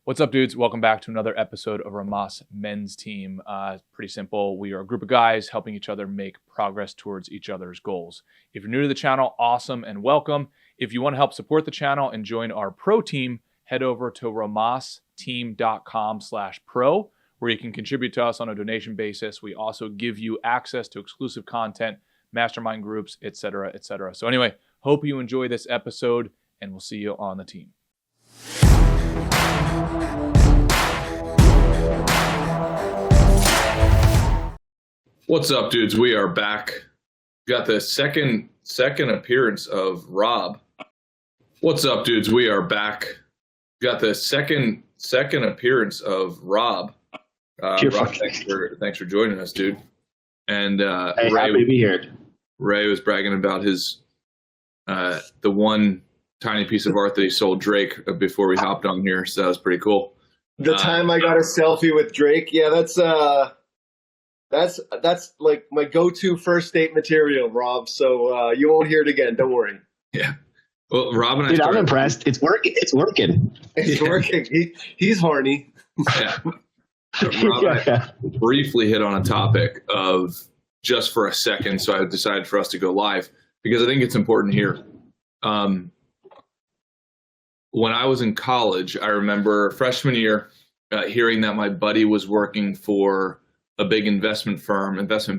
What's up, dudes? Welcome back to another episode of Rhomas Men's Team. Pretty simple. We are a group of guys helping each other make progress towards each other's goals. If you're new to the channel, awesome and welcome. If you want to help support the channel and join our pro team, head over to rhomasteam.com/pro, where you can contribute to us on a donation basis. We also give you access to exclusive content, mastermind groups, etc., etc. So anyway, hope you enjoy this episode, and we'll see you on the team. What's up, dudes? We are back. Got the second appearance of Rob. What's up, dudes? We are back. Got the second appearance of Rob. Rob, thanks for joining us, dude. And hey, happy to be here. Ray was bragging about his the one tiny piece of art that he sold Drake before we hopped on here, so that was pretty cool. The time I got a selfie with Drake, yeah, that's like my go-to first date material, Rob. So you won't hear it again. Don't worry. Yeah. Well, Rob and I. Dude, I'm impressed. It's working. It's working. It's working. He's horny. Yeah. Rob and I briefly hit on a topic of just for a second, so I decided for us to go live because I think it's important here. When I was in college, I remember freshman year hearing that my buddy was working for a big investment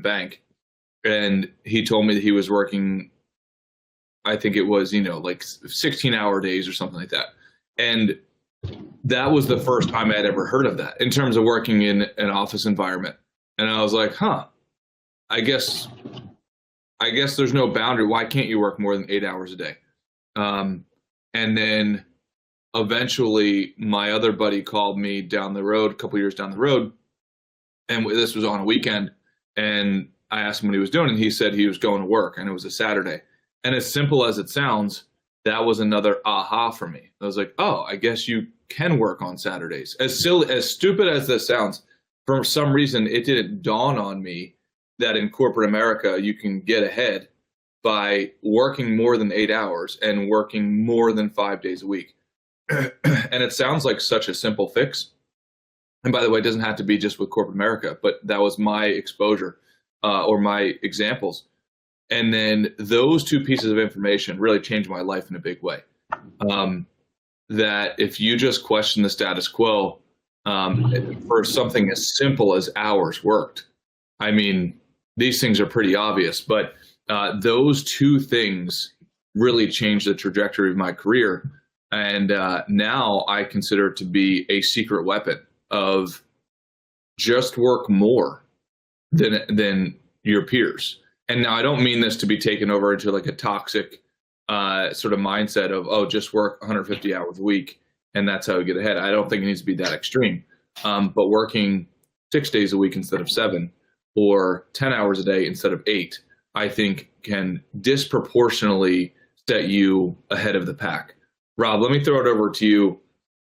bank, and he told me that he was working, I think it was, like 16-hour days or something like that. And that was the first time I had ever heard of that in terms of working in an office environment. And I was like, I guess there's no boundary. Why can't you work more than 8 hours a day? And then eventually my other buddy called me down the road, a couple years down the road, and this was on a weekend, and I asked him what he was doing, and he said he was going to work, and it was a Saturday. And as simple as it sounds, that was another aha for me. I was like, oh, I guess you can work on Saturdays. As stupid as this sounds, for some reason, it didn't dawn on me that in corporate America, you can get ahead by working more than 8 hours and working more than 5 days a week. And it sounds like such a simple fix. And by the way, it doesn't have to be just with corporate America, but that was my exposure or my examples. And then those two pieces of information really changed my life in a big way. That if you just question the status quo for something as simple as hours worked, I mean, these things are pretty obvious, but those two things really changed the trajectory of my career. And now I consider it to be a secret weapon of just work more than your peers. And now I don't mean this to be taken over into like a toxic sort of mindset of, oh, just work 150 hours a week and that's how you get ahead. I don't think it needs to be that extreme. But working 6 days a week instead of 7 or 10 hours a day instead of 8, I think can disproportionately set you ahead of the pack. Rob, let me throw it over to you.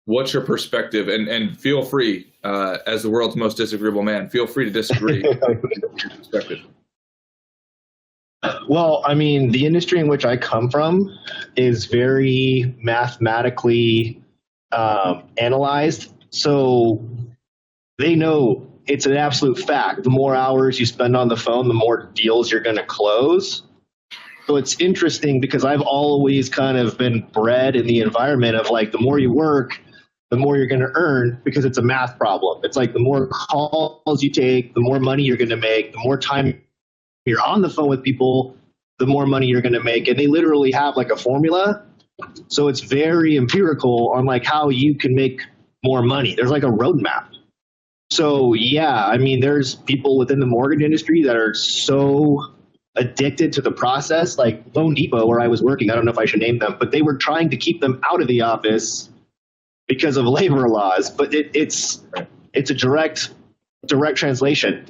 What's your perspective? And feel free, as the world's most disagreeable man, feel free to disagree. Perspective. Well, I mean, the industry in which I come from is very mathematically analyzed. So they know it's an absolute fact. The more hours you spend on the phone, the more deals you're going to close. So it's interesting because I've always kind of been bred in the environment of like the more you work, the more you're going to earn because it's a math problem. It's like the more calls you take, the more money you're going to make, the more time you're on the phone with people, the more money you're going to make. And they literally have like a formula. So it's very empirical on like how you can make more money. There's like a roadmap. So yeah, I mean, there's people within the mortgage industry that are so addicted to the process, like Loan Depot, where I was working. I don't know if I should name them, but they were trying to keep them out of the office because of labor laws. But it's a direct translation.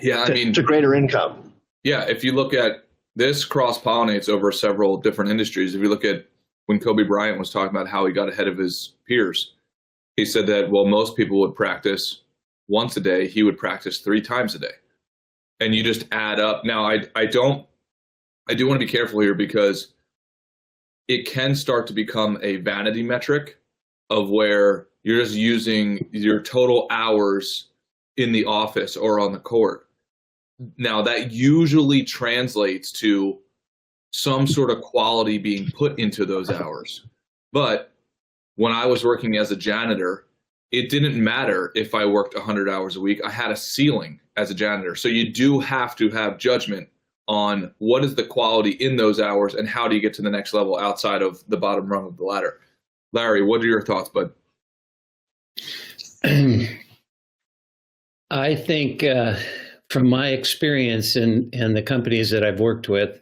Yeah, I mean, to greater income. Yeah, if you look at this, cross-pollinates over several different industries. If you look at when Kobe Bryant was talking about how he got ahead of his peers, he said that, well, most people would practice once a day. He would practice 3 times a day. And you just add up. Now, I do want to be careful here because it can start to become a vanity metric of where you're just using your total hours in the office or on the court. Now, that usually translates to some sort of quality being put into those hours. But when I was working as a janitor, it didn't matter if I worked 100 hours a week. I had a ceiling as a janitor. So you do have to have judgment on what is the quality in those hours and how do you get to the next level outside of the bottom rung of the ladder. Larry, what are your thoughts, bud? I think from my experience in the companies that I've worked with,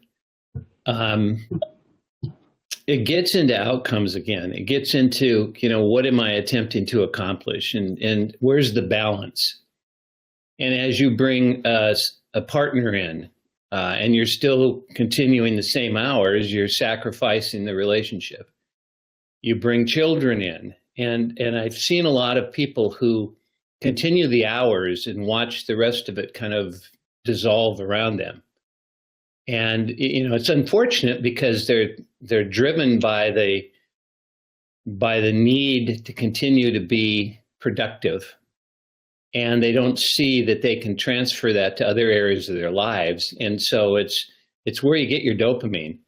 it gets into outcomes again. It gets into, what am I attempting to accomplish and where's the balance? And as you bring a partner in and you're still continuing the same hours, you're sacrificing the relationship. You bring children in. And I've seen a lot of people who continue the hours and watch the rest of it kind of dissolve around them. And it's unfortunate because they're driven by the need to continue to be productive, and they don't see that they can transfer that to other areas of their lives. And so it's where you get your dopamine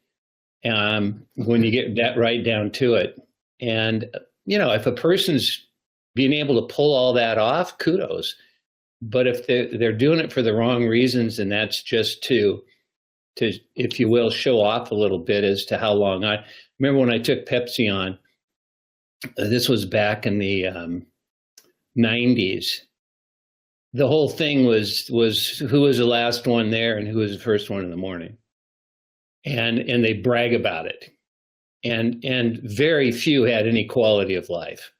when you get that right down to it. And if a person's being able to pull all that off, kudos. But if they're doing it for the wrong reasons, and that's just to, if you will, show off a little bit as to how long. I remember when I took Pepsi on, this was back in the 90s. The whole thing was who was the last one there and who was the first one in the morning. And they brag about it. And very few had any quality of life.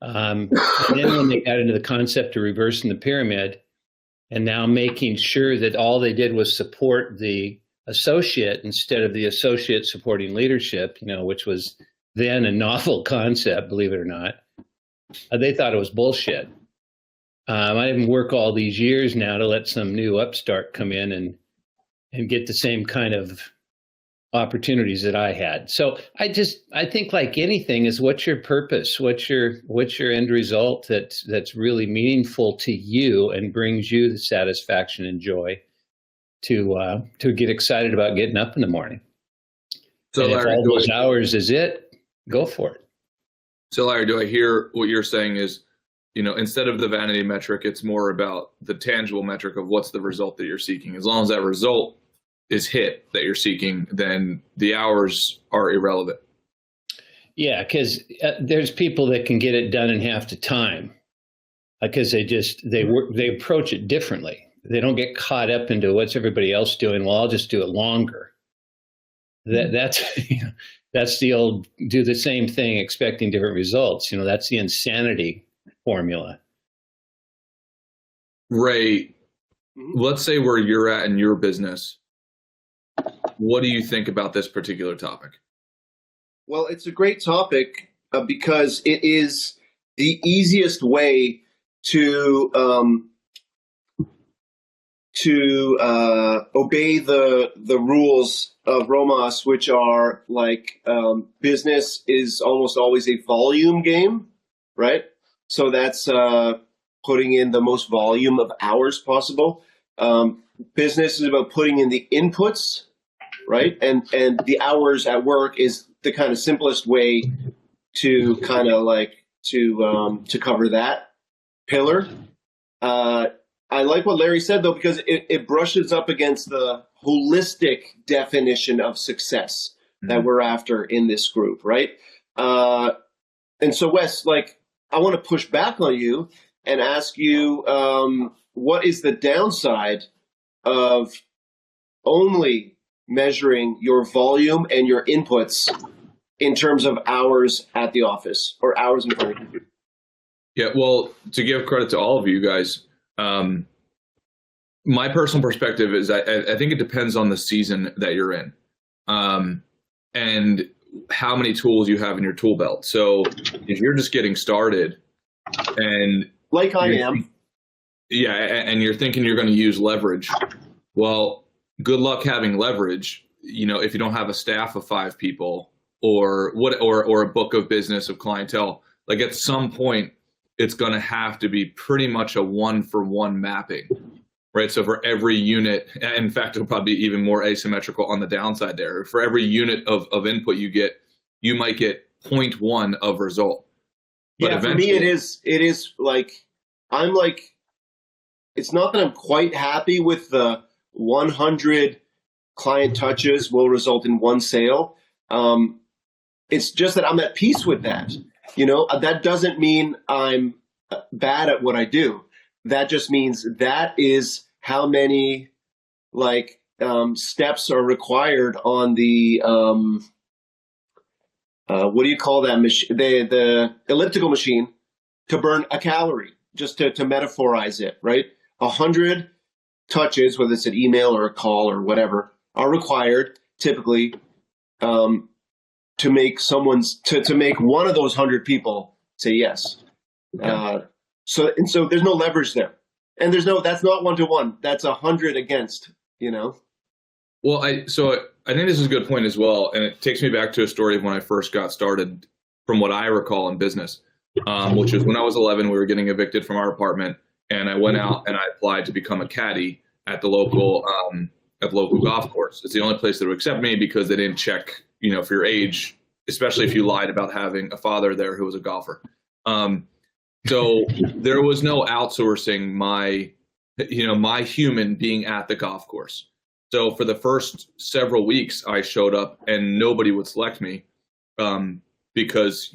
And then when they got into the concept of reversing the pyramid, and now making sure that all they did was support the associate instead of the associate supporting leadership, which was then a novel concept, believe it or not. They thought it was bullshit. I didn't work all these years now to let some new upstart come in and get the same kind of opportunities that I had. So I think like anything is, what's your purpose? What's your end result that's really meaningful to you and brings you the satisfaction and joy to get excited about getting up in the morning. So and Larry, if all those hours is it, go for it. So Larry, do I hear what you're saying is, instead of the vanity metric, it's more about the tangible metric of what's the result that you're seeking. As long as that result is hit that you're seeking, then the hours are irrelevant. Yeah, because there's people that can get it done in half the time because they approach it differently. They don't get caught up into what's everybody else doing. Well, I'll just do it longer. That's the old do the same thing expecting different results. That's the insanity formula. Ray, let's say where you're at in your business. What do you think about this particular topic? Well, it's a great topic because it is the easiest way to obey the rules of Rhomas, which are like business is almost always a volume game, right? So that's putting in the most volume of hours possible. Business is about putting in the inputs, right? And the hours at work is the kind of simplest way to kind of like to cover that pillar. I like what Larry said though, because it brushes up against the holistic definition of success that we're after in this group, right? And so Wes, like, I want to push back on you and ask you, what is the downside of only measuring your volume and your inputs in terms of hours at the office or hours in front of the computer? Yeah, well, to give credit to all of you guys, my personal perspective is I think it depends on the season that you're in and how many tools you have in your tool belt. So if you're just getting started and like I am. Yeah, and you're thinking you're going to use leverage. Well, good luck having leverage, if you don't have a staff of 5 people or or a book of business of clientele, like at some point it's going to have to be pretty much a 1-for-1 mapping, right? So for every unit, in fact, it'll probably be even more asymmetrical on the downside there. For every unit of input you get, you might get 0.1 of result. But yeah, for me, it is like, I'm like, it's not that I'm quite happy with the 100 client touches will result in 1 sale. It's just that I'm at peace with that. That doesn't mean I'm bad at what I do. That just means that is how many steps are required on the what do you call that machine? The elliptical machine to burn a calorie, just to metaphorize it, right? 100 touches, whether it's an email or a call or whatever, are required typically to make to make one of those 100 people say yes. Okay. So there's no leverage there, and that's not 1-to-1. That's 100 against. Well, I think this is a good point as well, and it takes me back to a story of when I first got started, from what I recall in business, which is when I was 11. We were getting evicted from our apartment, and I went out and I applied to become a caddy at the local golf course. It's the only place that would accept me because they didn't check, for your age, especially if you lied about having a father there who was a golfer. So there was no outsourcing my human being at the golf course. So for the first several weeks, I showed up and nobody would select me because,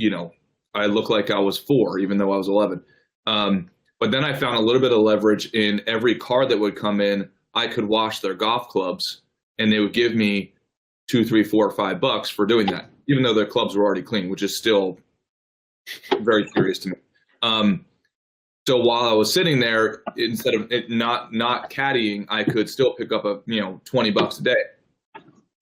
I looked like I was 4, even though I was 11. But then I found a little bit of leverage in every car that would come in. I could wash their golf clubs and they would give me $2, $3, $4, $5 for doing that, even though their clubs were already clean, which is still very curious to me. So while I was sitting there, instead of it not caddying, I could still pick up $20 a day.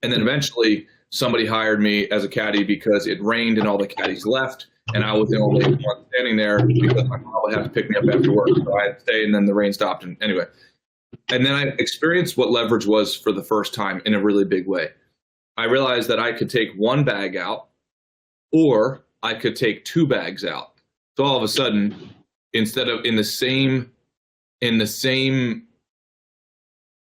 And then eventually somebody hired me as a caddy because it rained and all the caddies left. And I was the only one standing there because my mom would have to pick me up after work. So I had to stay, and then the rain stopped. And anyway, and then I experienced what leverage was for the first time in a really big way. I realized that I could take 1 bag out, or I could take 2 bags out. So all of a sudden, instead of in the same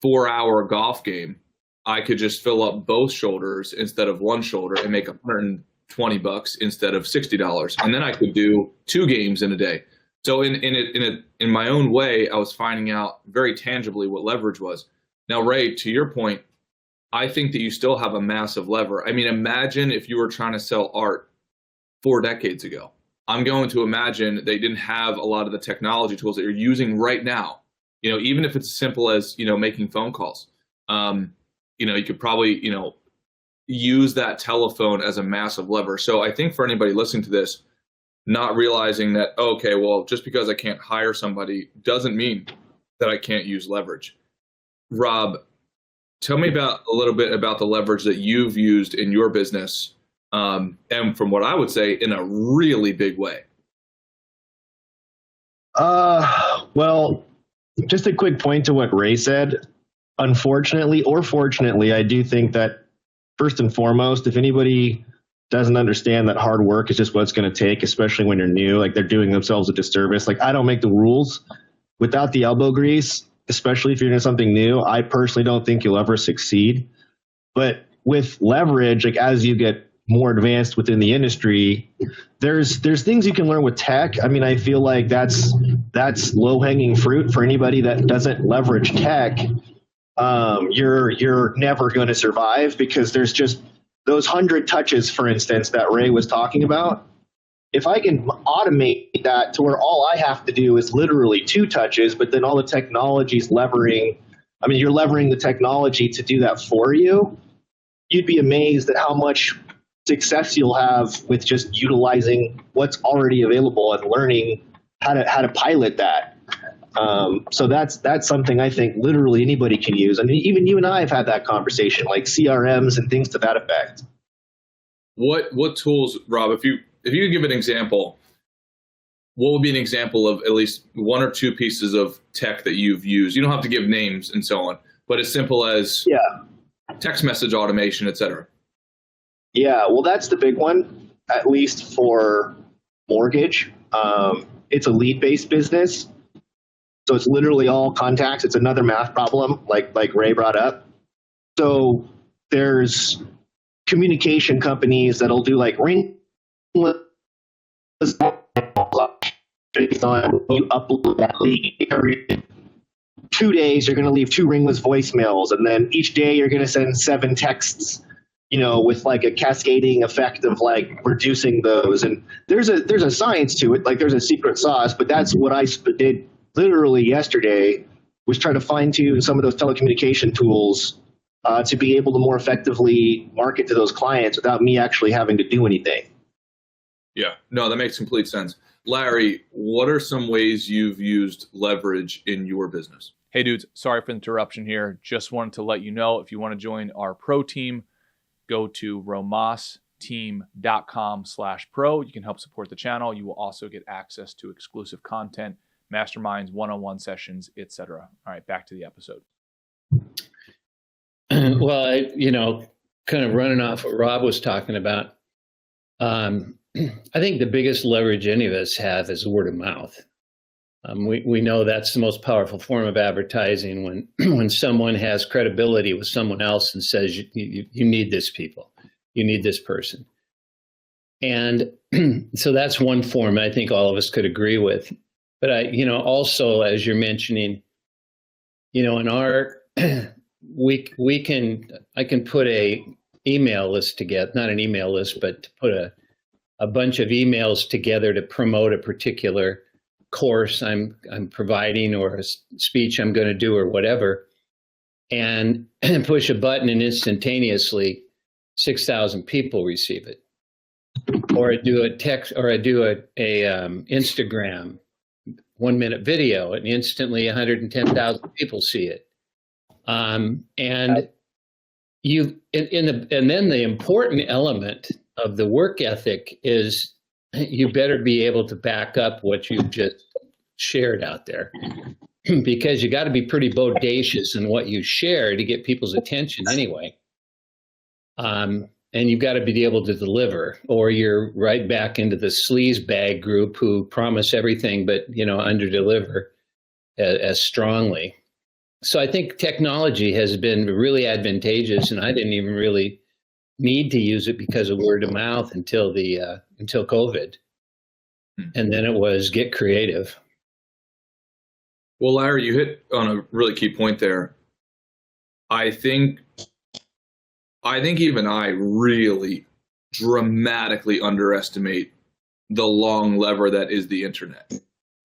4-hour golf game, I could just fill up both shoulders instead of 1 shoulder and make $120 instead of $60. And then I could do 2 games in a day. So in my own way, I was finding out very tangibly what leverage was. Now, Ray, to your point, I think that you still have a massive lever. I mean, imagine if you were trying to sell art 4 decades ago. I'm going to imagine they didn't have a lot of the technology tools that you're using right now. Even if it's as simple as, making phone calls, you could probably, use that telephone as a massive lever. So I think for anybody listening to this, not realizing that, okay, well, just because I can't hire somebody doesn't mean that I can't use leverage. Rob, tell me a little bit about the leverage that you've used in your business. And from what I would say, in a really big way. Well, just a quick point to what Ray said. Unfortunately or fortunately, I do think that first and foremost, if anybody doesn't understand that hard work is just what it's going to take, especially when you're new, like they're doing themselves a disservice. Like, I don't make the rules. Without the elbow grease, especially if you're doing something new, I personally don't think you'll ever succeed. But with leverage, like as you get more advanced within the industry, there's things you can learn with tech. I mean, I feel like that's low-hanging fruit for anybody that doesn't leverage tech. You're never going to survive, because there's just those 100 touches, for instance, that Ray was talking about. If I can automate that to where all I have to do is literally 2 touches, but then all the technology's you're levering the technology to do that for you, you'd be amazed at how much success you'll have with just utilizing what's already available and learning how to pilot that. So that's something I think literally anybody can use. I mean, even you and I have had that conversation, like CRMs and things to that effect. What tools, Rob, if you could give an example, what would be an example of at least 1 or 2 pieces of tech that you've used? You don't have to give names and so on, but as simple as text message automation, et cetera. Yeah, well, that's the big one, at least for mortgage. It's a lead-based business, so it's literally all contacts. It's another math problem, like Ray brought up. So there's communication companies that'll do like ring based on you upload that lead. Every 2 days, you're going to leave 2 ringless voicemails, and then each day you're going to send 7 texts. With like a cascading effect of like reducing those. And there's a science to it, like there's a secret sauce. But that's what I did literally yesterday, was try to fine tune some of those telecommunication tools to be able to more effectively market to those clients without me actually having to do anything. Yeah, no, that makes complete sense. Larry, what are some ways you've used leverage in your business? Hey dudes, sorry for the interruption here. Just wanted to let you know, if you want to join our pro team, go to romasteam.com/pro. You can help support the channel. You will also get access to exclusive content, masterminds, one-on-one sessions, etc. All right, back to the episode. Well, kind of running off what Rob was talking about, I think the biggest leverage any of us have is word of mouth. We know that's the most powerful form of advertising when someone has credibility with someone else and says, you need this people, you need this person. And so that's one form I think all of us could agree with. But also, as you're mentioning, in our, I can put a email list together, not an email list, but to put a bunch of emails together to promote a particular course I'm providing or a speech I'm going to do or whatever, and push a button and instantaneously 6,000 people receive it. Or I do a text, or I do a Instagram 1-minute video and instantly 110,000 people see it. And then the important element of the work ethic is you better be able to back up what you've just shared out there, because you got to be pretty bodacious in what you share to get people's attention anyway. And you've got to be able to deliver, or you're right back into the sleaze bag group who promise everything but under deliver as strongly. So I think technology has been really advantageous, and I didn't even really need to use it because of word of mouth until COVID. And then it was get creative. Well, Larry, you hit on a really key point there. I think even I really dramatically underestimate the long lever that is the internet.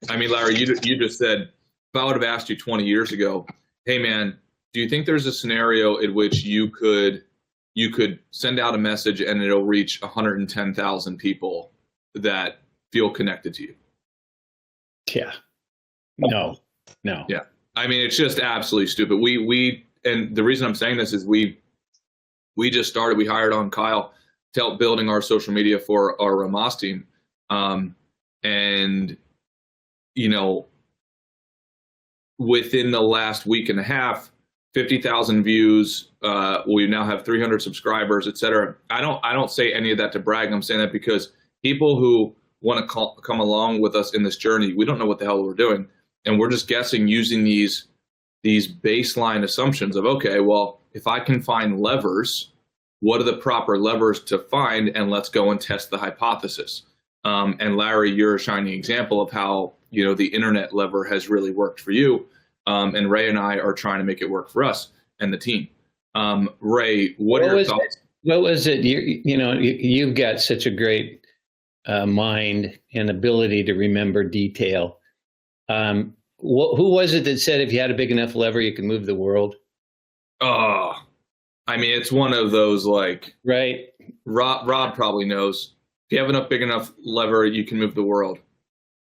I mean, Larry, you just said, if I would have asked you 20 years ago, hey man, do you think there's a scenario in which you could send out a message and it'll reach 110,000 people that feel connected to you? Yeah. No. Yeah. I mean, it's just absolutely stupid. And the reason I'm saying this is we just started, we hired on Kyle to help building our social media for our Rhomas team. And, within the last week and a half, 50,000 views. We now have 300 subscribers, et cetera. I don't say any of that to brag. I'm saying that because people who want to come along with us in this journey, we don't know what the hell we're doing. And we're just guessing using these baseline assumptions of, okay, well, if I can find levers, what are the proper levers to find? And let's go and test the hypothesis. And Larry, you're a shining example of how, the internet lever has really worked for you. And Ray and I are trying to make it work for us and the team. Ray, what are your thoughts? What was it? You've got such a great mind and ability to remember detail. Who was it that said if you had a big enough lever, you could move the world? Oh, I mean, it's one of those right. Rob probably knows. If you have enough big enough lever, you can move the world.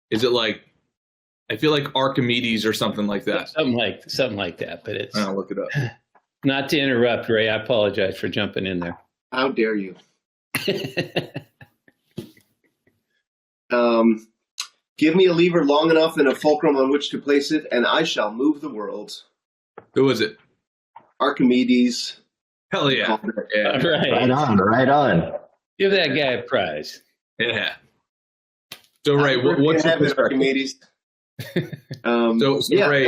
Is it I feel like Archimedes or something like that. Something like that, but it's. I'll look it up. Not to interrupt, Ray. I apologize for jumping in there. How dare you? Give me a lever long enough and a fulcrum on which to place it, and I shall move the world. Who was it? Archimedes. Hell yeah. Yeah. Right on, right on. Give that guy a prize. Yeah. So Ray, what's your perspective? Archimedes? So Ray,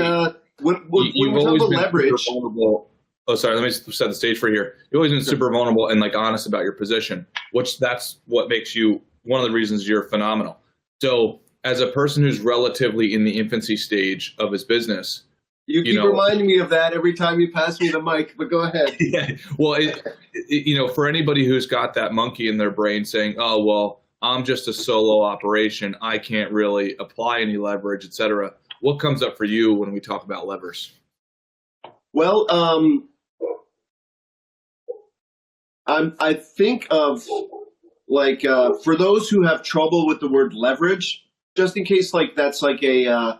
when you've we talk always about been leverage, super vulnerable. Oh, sorry. Let me set the stage for you here. You've always been super vulnerable and like honest about your position, which that's what makes you one of the reasons you're phenomenal. So, as a person who's relatively in the infancy stage of his business, you keep reminding me of that every time you pass me the mic. But go ahead. Yeah. Well, for anybody who's got that monkey in their brain saying, "Oh, well, I'm just a solo operation. I can't really apply any leverage, etc." What comes up for you when we talk about levers? Well, I think of like for those who have trouble with the word leverage, just in case like that's like a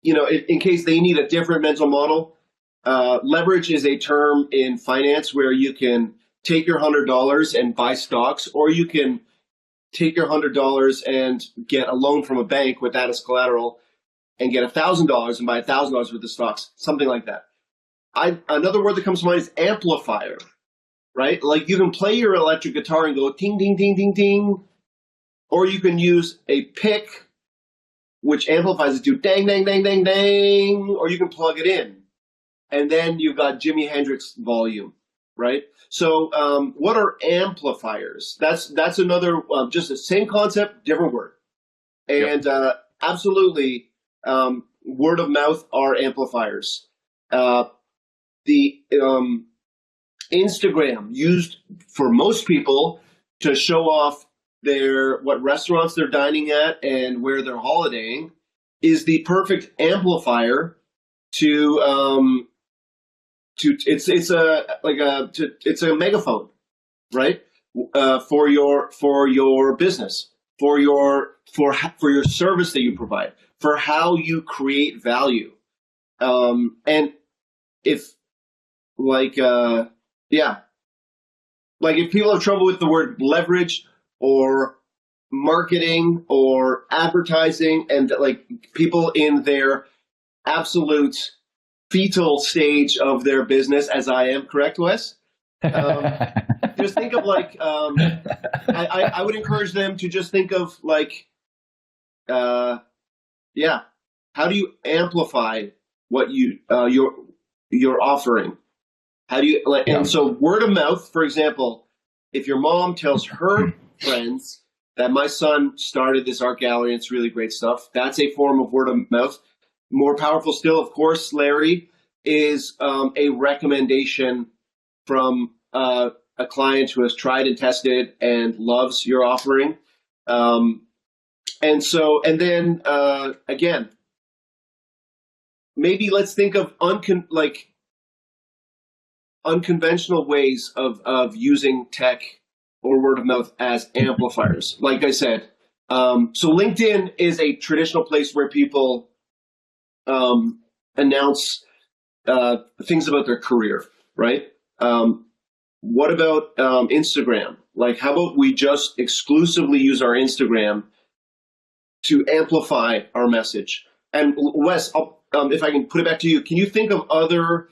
in case they need a different mental model. Leverage is a term in finance where you can take your $100 and buy stocks, or you can take your $100 and get a loan from a bank with that as collateral and get $1,000 and buy $1,000 worth of stocks, something like that. Another word that comes to mind is amplifier, right? Like you can play your electric guitar and go ding, ding, ding, ding, ding, or you can use a pick, which amplifies it to dang, dang, dang, dang, dang, or you can plug it in. And then you've got Jimi Hendrix volume, right? So what are amplifiers? That's another, just the same concept, different word. And absolutely, word of mouth are amplifiers. The Instagram used for most people to show off what restaurants they're dining at and where they're holidaying is the perfect amplifier it's a megaphone, right? For your business, for your service that you provide, for how you create value. And if if people have trouble with the word leverage or marketing or advertising, and like people in their absolute fetal stage of their business, as I am, correct, Wes? Just think of like, I would encourage them to just think of like, how do you amplify what you're offering? How do you and so word of mouth, for example, if your mom tells her friends that my son started this art gallery and it's really great stuff, that's a form of word of mouth. More powerful still, of course, Larry, is a recommendation from a client who has tried and tested and loves your offering. And then again, maybe let's think of unconventional ways of using tech or word of mouth as amplifiers. Like I said, so LinkedIn is a traditional place where people announce things about their career, right? What about Instagram? Like, how about we just exclusively use our Instagram to amplify our message? And Wes, if I can put it back to you, can you think of other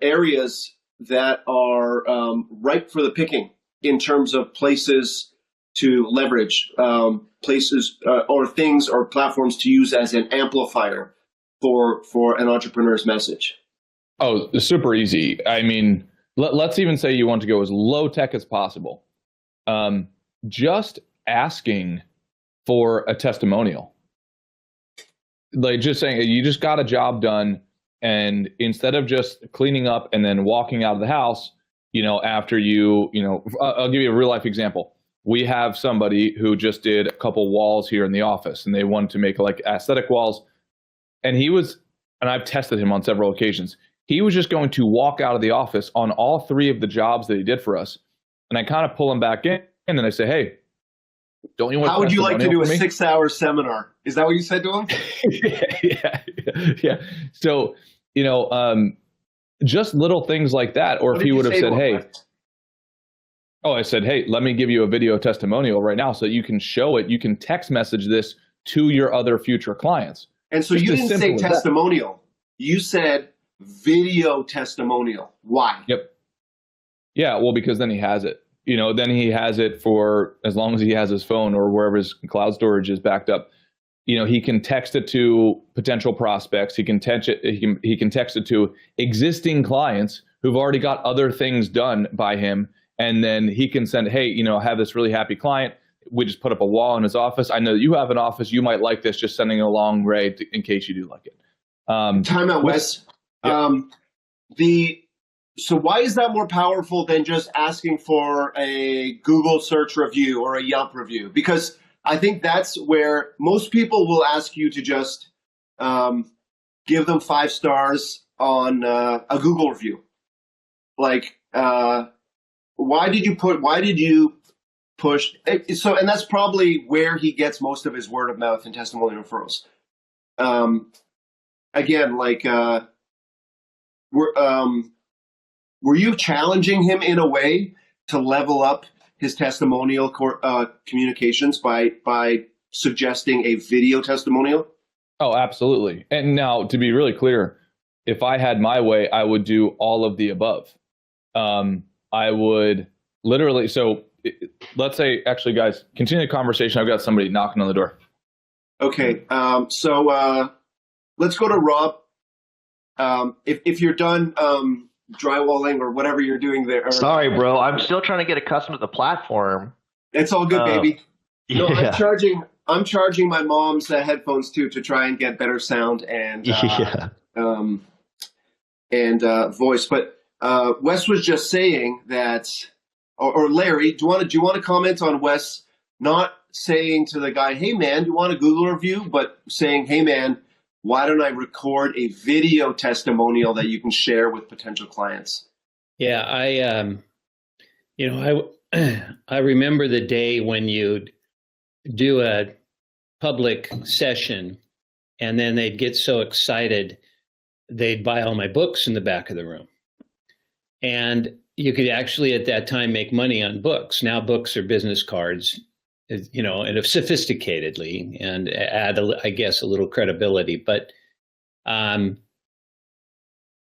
areas that are ripe for the picking in terms of places to leverage, places or things or platforms to use as an amplifier for an entrepreneur's message? Oh, super easy. I mean, let's even say you want to go as low tech as possible. Just asking for a testimonial. Like just saying, you just got a job done, and instead of just cleaning up and then walking out of the house, after I'll give you a real life example. We have somebody who just did a couple walls here in the office, and they wanted to make like aesthetic walls. And I've tested him on several occasions. He was just going to walk out of the office on all 3 of the jobs that he did for us. And I kind of pull him back in, and then I say, hey, don't you want How would you like to do a 6-hour seminar? Is that what you said to him? Yeah. So, just little things like that. Or if he would have said, hey, I said, hey, let me give you a video testimonial right now so you can show it. You can text message this to your other future clients. And so you didn't say testimonial. You said video testimonial. Why? Yep. Yeah, well, because then he has it. Then he has it for as long as he has his phone or wherever his cloud storage is backed up. He can text it to potential prospects. He can text it. He can text it to existing clients who've already got other things done by him, and then he can send, hey, I have this really happy client. We just put up a wall in his office. I know that you have an office. You might like this. Just sending it along, Ray, in case you do like it. Time out, Wes. Yeah. So why is that more powerful than just asking for a Google search review or a Yelp review? Because I think that's where most people will ask you to just give them 5 stars on a Google review. Like, why did you push? So, and that's probably where he gets most of his word of mouth and testimonial referrals. Again, like, were you challenging him in a way to level up his testimonial communications by suggesting a video testimonial? Oh, absolutely. And now, to be really clear, if I had my way, I would do all of the above. I would literally, so let's say, actually, guys, continue the conversation. I've got somebody knocking on the door. Okay, so let's go to Rob. If you're done drywalling or whatever you're doing there. Sorry, bro. I'm still trying to get accustomed to the platform. It's all good, baby. No, Yeah. I'm charging my mom's headphones too to try and get better sound and voice. But Wes was just saying that, or Larry, do you want to comment on Wes not saying to the guy, "Hey man, do you want a Google review?" but saying, "Hey man, why don't I record a video testimonial that you can share with potential clients?" Yeah, I remember the day when you'd do a public session and then they'd get so excited they'd buy all my books in the back of the room. And you could actually at that time make money on books. Now books are business cards, and sophisticatedly, and add, I guess, a little credibility. But and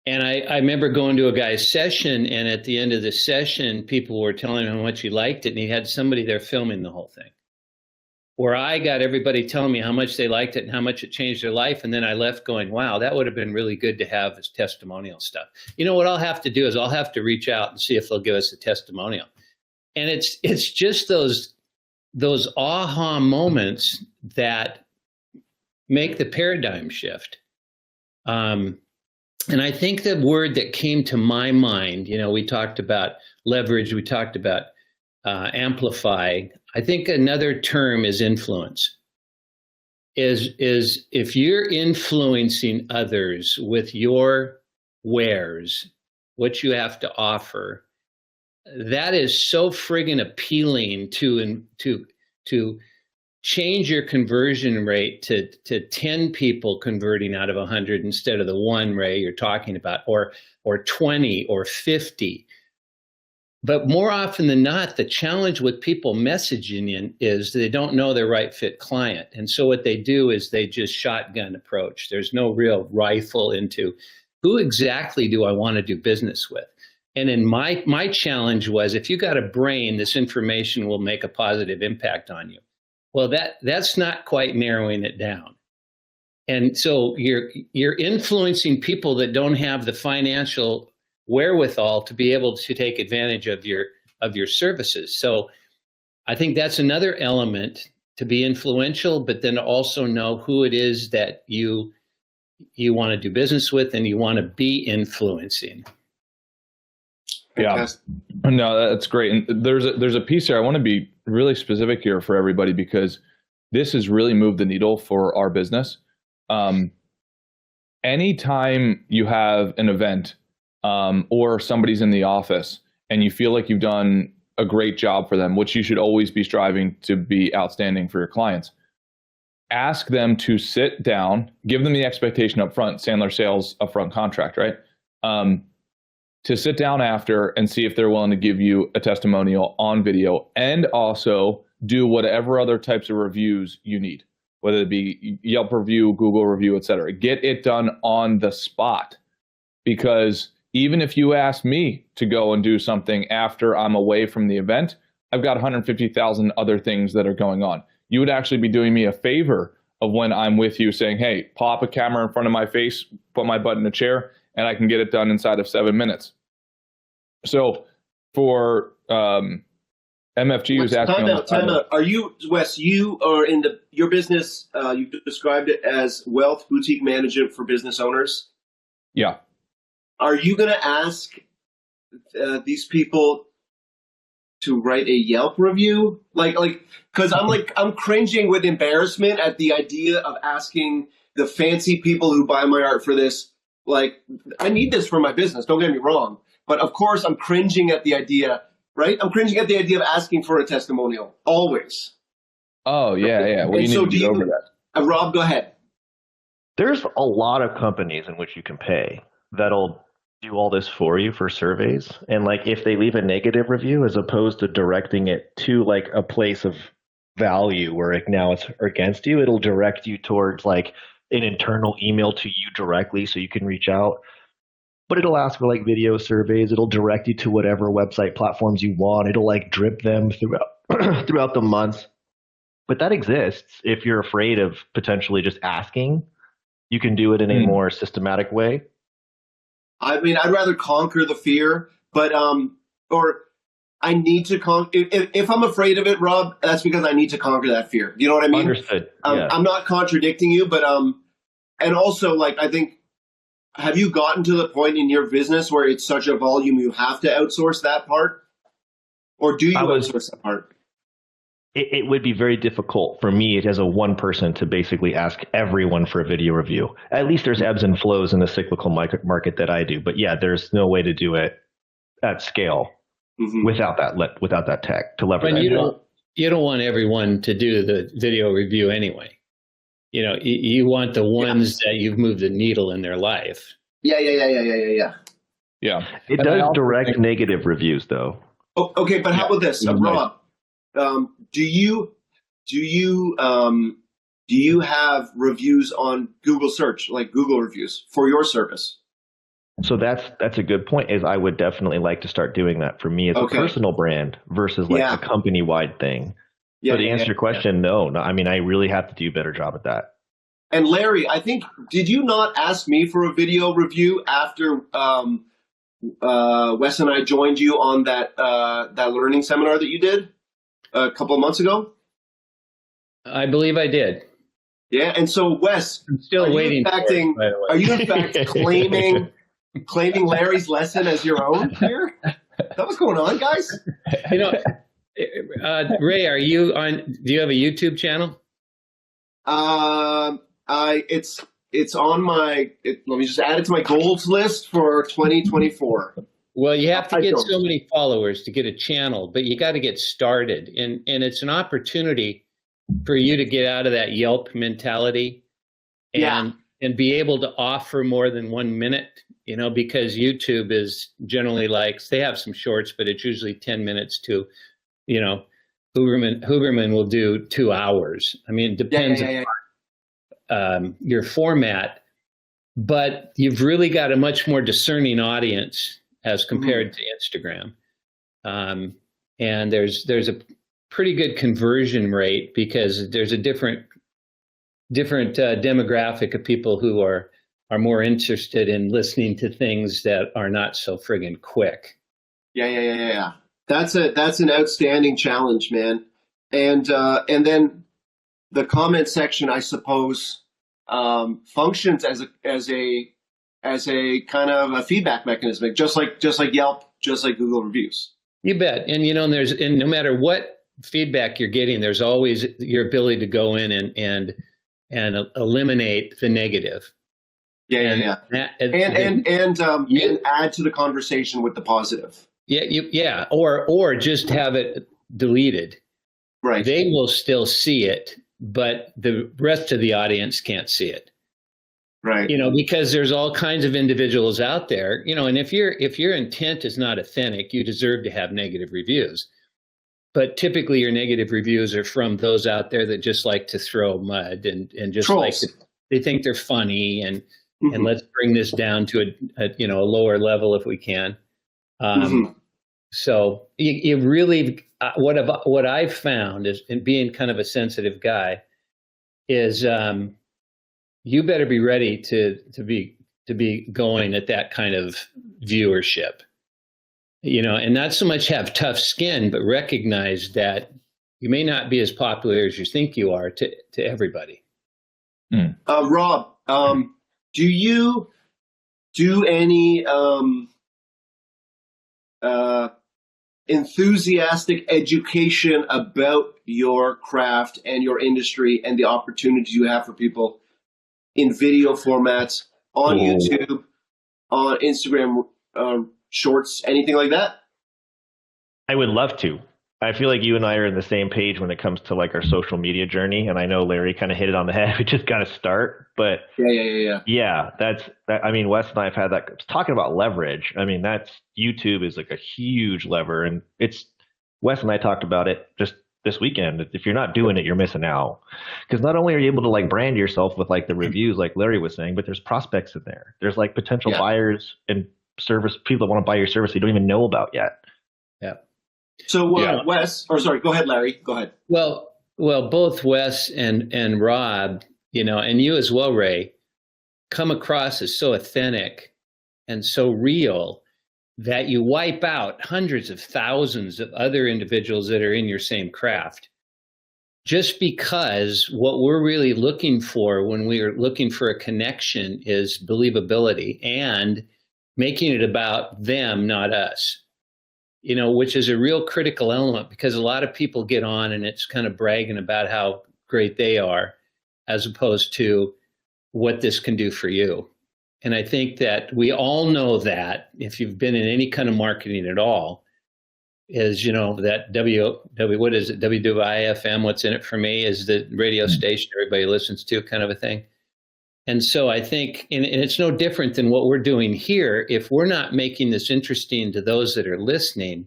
I remember going to a guy's session, and at the end of the session, people were telling him how much he liked it, and he had somebody there filming the whole thing. Where I got everybody telling me how much they liked it and how much it changed their life, and then I left going, wow, that would have been really good to have as testimonial stuff. What I'll have to do is I'll have to reach out and see if they'll give us a testimonial. And it's just those aha moments that make the paradigm shift. And I think the word that came to my mind, we talked about leverage, we talked about amplify. I think another term is influence. Is if you're influencing others with your wares, what you have to offer, that is so friggin' appealing to change your conversion rate to 10 people converting out of 100 instead of the one, Ray, you're talking about, or 20 or 50. But more often than not, the challenge with people messaging in is they don't know their right fit client. And so what they do is they just shotgun approach. There's no real rifle into who exactly do I want to do business with. And in my challenge was, if you got a brain, this information will make a positive impact on you. Well, that's not quite narrowing it down. And so you're influencing people that don't have the financial wherewithal to be able to take advantage of your services. So I think that's another element to be influential, but then also know who it is that you want to do business with and you want to be influencing. Yeah, no, that's great. And there's a piece here. I want to be really specific here for everybody because this has really moved the needle for our business. Anytime you have an event or somebody's in the office and you feel like you've done a great job for them, which you should always be striving to be outstanding for your clients, ask them to sit down, give them the expectation up front, Sandler sales upfront contract, right? To sit down after and see if they're willing to give you a testimonial on video and also do whatever other types of reviews you need, whether it be Yelp review, Google review, et cetera. Get it done on the spot because Even if you ask me to go and do something after I'm away from the event, I've got 150,000 other things that are going on. You would actually be doing me a favor of when I'm with you saying, hey, pop a camera in front of my face, put my butt in a chair, and I can get it done inside of 7 minutes. So for MFG who's asking time out. Are you, Wes, you are in your business, you described it as wealth boutique management for business owners. Yeah. Are you going to ask these people to write a Yelp review? Because I'm cringing with embarrassment at the idea of asking the fancy people who buy my art for this. Like, I need this for my business, don't get me wrong. But of course, I'm cringing at the idea, right? I'm cringing at the idea of asking for a testimonial, always. Oh, yeah. Well, you need to get over that. Rob, go ahead. There's a lot of companies in which you can pay that'll do all this for you for surveys. And like if they leave a negative review, as opposed to directing it to like a place of value where now it's against you, it'll direct you towards like an internal email to you directly so you can reach out. But it'll ask for like video surveys. It'll direct you to whatever website platforms you want. It'll like drip them throughout the months. But that exists. If you're afraid of potentially just asking, you can do it in a more systematic way. I mean, I'd rather conquer the fear, but or I need to if I'm afraid of it, Rob, that's because I need to conquer that fear. You know what I mean? Understood. Yeah. I'm not contradicting you, but and also like I think, have you gotten to the point in your business where it's such a volume you have to outsource that part, or do you outsource that part? It would be very difficult for me as a one person to basically ask everyone for a video review. At least there's ebbs and flows in the cyclical market that I do. But yeah, there's no way to do it at scale without that tech to leverage. And you don't want everyone to do the video review anyway. You know, you want the ones that you've moved the needle in their life. Yeah. Yeah. It does direct negative reviews though. Oh, okay, but how about this, Rob? Do you have reviews on Google search, like Google reviews for your service? So that's a good point. Is I would definitely like to start doing that for me as a personal brand versus like a company wide thing. Yeah, to answer your question, no. I mean, I really have to do a better job at that. And Larry, I think, did you not ask me for a video review after Wes and I joined you on that learning seminar that you did a couple of months ago? I believe I did. Yeah, and so Wes, I'm still waiting. Are you in fact claiming Larry's lesson as your own here? Is that what's going on, guys? You know, Ray, do you have a YouTube channel? It's on let me just add it to my goals list for 2024. Well, you have to get so many followers to get a channel, but you got to get started. And it's an opportunity for you to get out of that Yelp mentality and be able to offer more than 1 minute, you know, because YouTube is generally like, they have some shorts, but it's usually 10 minutes to, you know, Huberman will do 2 hours. I mean, it depends on your format, but you've really got a much more discerning audience as compared to Instagram. And there's a pretty good conversion rate because there's a different demographic of people who are more interested in listening to things that are not so friggin' quick. Yeah. That's an outstanding challenge, man. And then the comment section, I suppose, functions as a kind of a feedback mechanism, just like Yelp, just like Google reviews. You bet. And you know, and no matter what feedback you're getting, there's always your ability to go in and eliminate the negative. And add to the conversation with the positive. Or just have it deleted. Right. They will still see it, but the rest of the audience can't see it. Right. You know, because there's all kinds of individuals out there, you know, and if your intent is not authentic, you deserve to have negative reviews. But typically your negative reviews are from those out there that just like to throw mud and just Trolls. They think they're funny and and let's bring this down to a lower level if we can. So you really, what I've found is, in being kind of a sensitive guy, is you better be ready to be going at that kind of viewership, and not so much have tough skin, but recognize that you may not be as popular as you think you are to everybody. Rob, do you do any enthusiastic education about your craft and your industry and the opportunities you have for people in video formats on YouTube, on Instagram shorts, anything like that? I would love to. I feel like you and I are on the same page when it comes to like our social media journey, and I know Larry kind of hit it on the head. We just got to start, but yeah. I mean, Wes and I have had that talking about leverage. I mean, that's YouTube is like a huge lever, and it's Wes and I talked about it just this weekend. If you're not doing it, you're missing out, because not only are you able to like brand yourself with like the reviews, like Larry was saying, but there's prospects in there. There's like potential buyers and service people that want to buy your service you don't even know about yet. Yeah. So Wes, or sorry, go ahead, Larry. Go ahead. Well, both Wes and Rob, and you as well, Ray, come across as so authentic and so real that you wipe out hundreds of thousands of other individuals that are in your same craft. Just because what we're really looking for when we are looking for a connection is believability and making it about them, not us. Which is a real critical element, because a lot of people get on and it's kind of bragging about how great they are, as opposed to what this can do for you. And I think that we all know that if you've been in any kind of marketing at all, is, that what is it? WWIFM, what's in it for me, is the radio station everybody listens to, kind of a thing. And so I think, and it's no different than what we're doing here. If we're not making this interesting to those that are listening,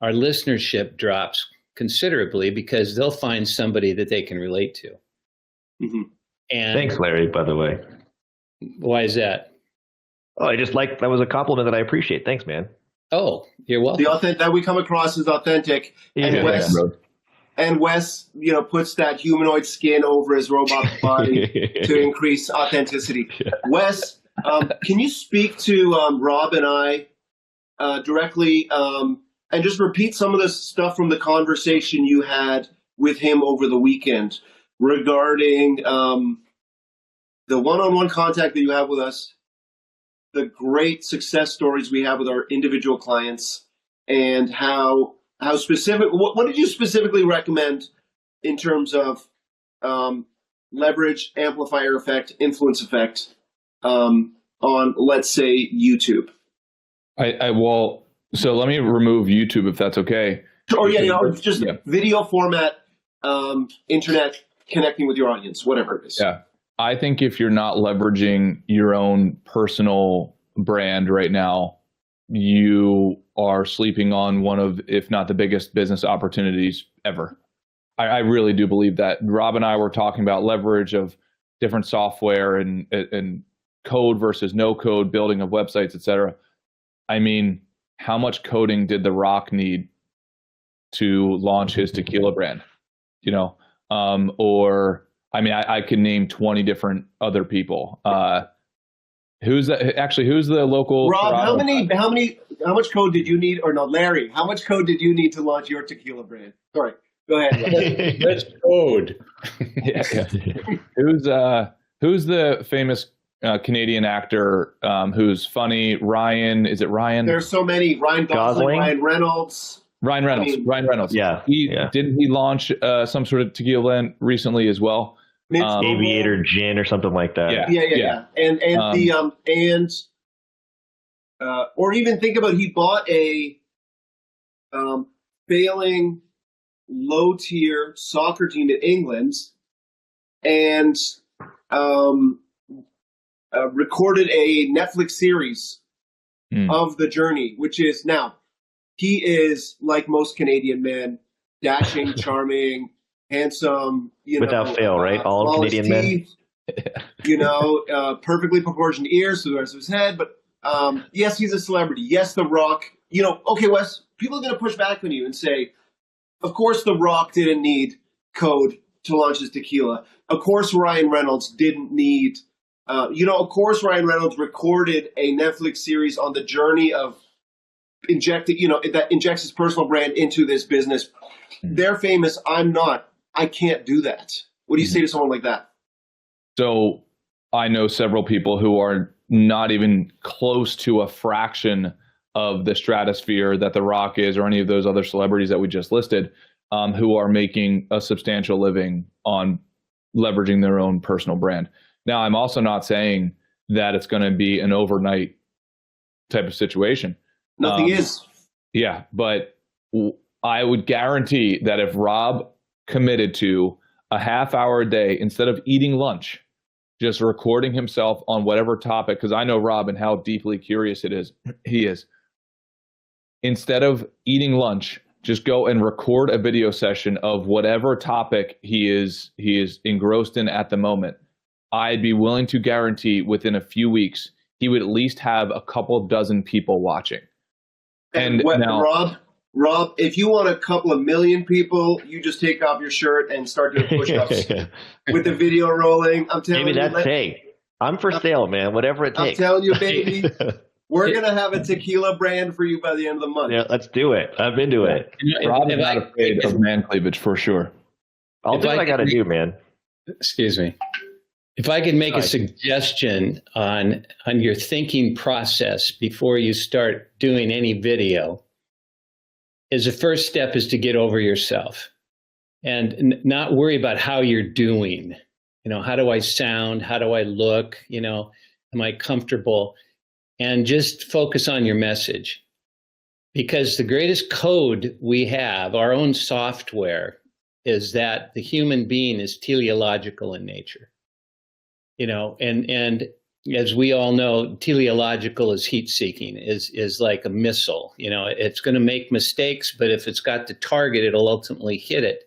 our listenership drops considerably, because they'll find somebody that they can relate to. Mm-hmm. And thanks, Larry, by the way. Why is that? Oh, that was a compliment that I appreciate. Thanks, man. Oh, you're welcome. That we come across as authentic. And Wes, puts that humanoid skin over his robot body to increase authenticity. Yeah. Wes, can you speak to Rob and I directly, and just repeat some of the stuff from the conversation you had with him over the weekend regarding the one-on-one contact that you have with us, the great success stories we have with our individual clients, and how specific, what did you specifically recommend in terms of leverage, amplifier effect, influence effect on, let's say, YouTube? So let me remove YouTube if that's okay. Or video format, internet, connecting with your audience, whatever it is. Yeah. I think if you're not leveraging your own personal brand right now, you are sleeping on one of, if not the biggest business opportunities ever. I really do believe that. Rob and I were talking about leverage of different software and code versus no code, building of websites, etc. I mean, how much coding did The Rock need to launch his tequila brand? I could name 20 different other people. Who's the local? Rob, how much code did you need? Or no, Larry, how much code did you need to launch your tequila brand? Sorry, go ahead. Let's code. Who's the famous Canadian actor who's funny? Ryan, is it Ryan? There's so many. Ryan Gosling, Ryan Reynolds. Ryan Reynolds. Yeah. Didn't he launch some sort of tequila blend recently as well? Aviator Gin or something like that. Yeah. And or even think about, he bought a failing low tier soccer team in England and recorded a Netflix series of the journey, which is now, he is like most Canadian men, dashing, charming, handsome, without fail, right? All Canadian men. You know, perfectly proportioned ears to the rest of his head. But yes, he's a celebrity. Yes, The Rock. You know, okay, Wes, people are going to push back on you and say, of course, The Rock didn't need code to launch his tequila. Of course, Ryan Reynolds didn't need, of course, Ryan Reynolds recorded a Netflix series on the journey of that injects his personal brand into this business. They're famous. I'm not. I can't do that. What do you say to someone like that? So I know several people who are not even close to a fraction of the stratosphere that The Rock is, or any of those other celebrities that we just listed, who are making a substantial living on leveraging their own personal brand. Now, I'm also not saying that it's going to be an overnight type of situation. Nothing is. Yeah, but I would guarantee that if Rob committed to a half hour a day instead of eating lunch, just recording himself on whatever topic, because I know Rob and how deeply curious he is. Instead of eating lunch, just go and record a video session of whatever topic he is engrossed in at the moment. I'd be willing to guarantee within a few weeks, he would at least have a couple of dozen people watching. And now, Rob, if you want a couple of million people, you just take off your shirt and start doing push-ups with the video rolling. I'm telling Maybe you. that's hey. I'm for sale, man. Whatever it takes. I'm telling you, baby. We're going to have a tequila brand for you by the end of the month. Yeah, let's do it. I'm into it. Rob is not afraid of man cleavage for sure. I'll do what I got to do, man. Excuse me. If I could make a suggestion on your thinking process before you start doing any video, is the first step is to get over yourself and not worry about how you're doing. You know, how do I sound? How do I look? You know, am I comfortable? And just focus on your message. Because the greatest code we have, our own software, is that the human being is teleological in nature. You know, and as we all know, teleological is heat seeking, is like a missile. You know, it's going to make mistakes, but if it's got the target, it'll ultimately hit it.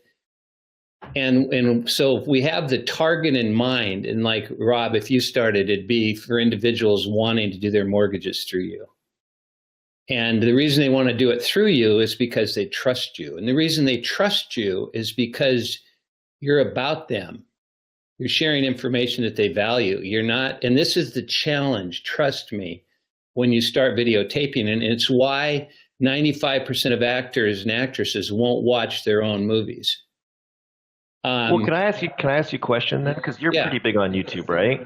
And so if we have the target in mind, and like Rob, if you started, it'd be for individuals wanting to do their mortgages through you. And the reason they want to do it through you is because they trust you. And the reason they trust you is because you're about them. You're sharing information that they value. You're not, and this is the challenge, trust me, when you start videotaping. And it's why 95% of actors and actresses won't watch their own movies. Well, can I ask you a question then? Because you're pretty big on YouTube, right?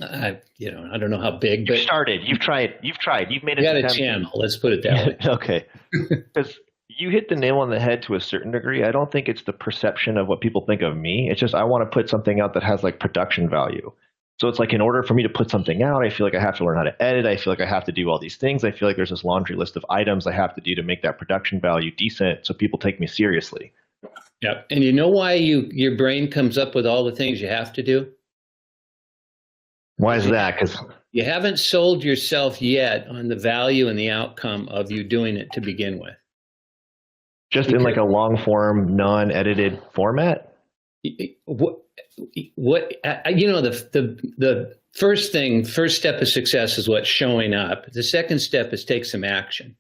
I don't know how big, but you've tried, you've made it. You got a channel. Let's put it that way. Okay. Because you hit the nail on the head to a certain degree. I don't think it's the perception of what people think of me. It's just I want to put something out that has like production value. So it's like in order for me to put something out, I feel like I have to learn how to edit. I feel like I have to do all these things. I feel like there's this laundry list of items I have to do to make that production value decent so people take me seriously. Yeah. And you know why your brain comes up with all the things you have to do? Why is that? Because you haven't sold yourself yet on the value and the outcome of you doing it to begin with. Just in like a long form, non-edited format? The first step of success is what's showing up. The second step is take some action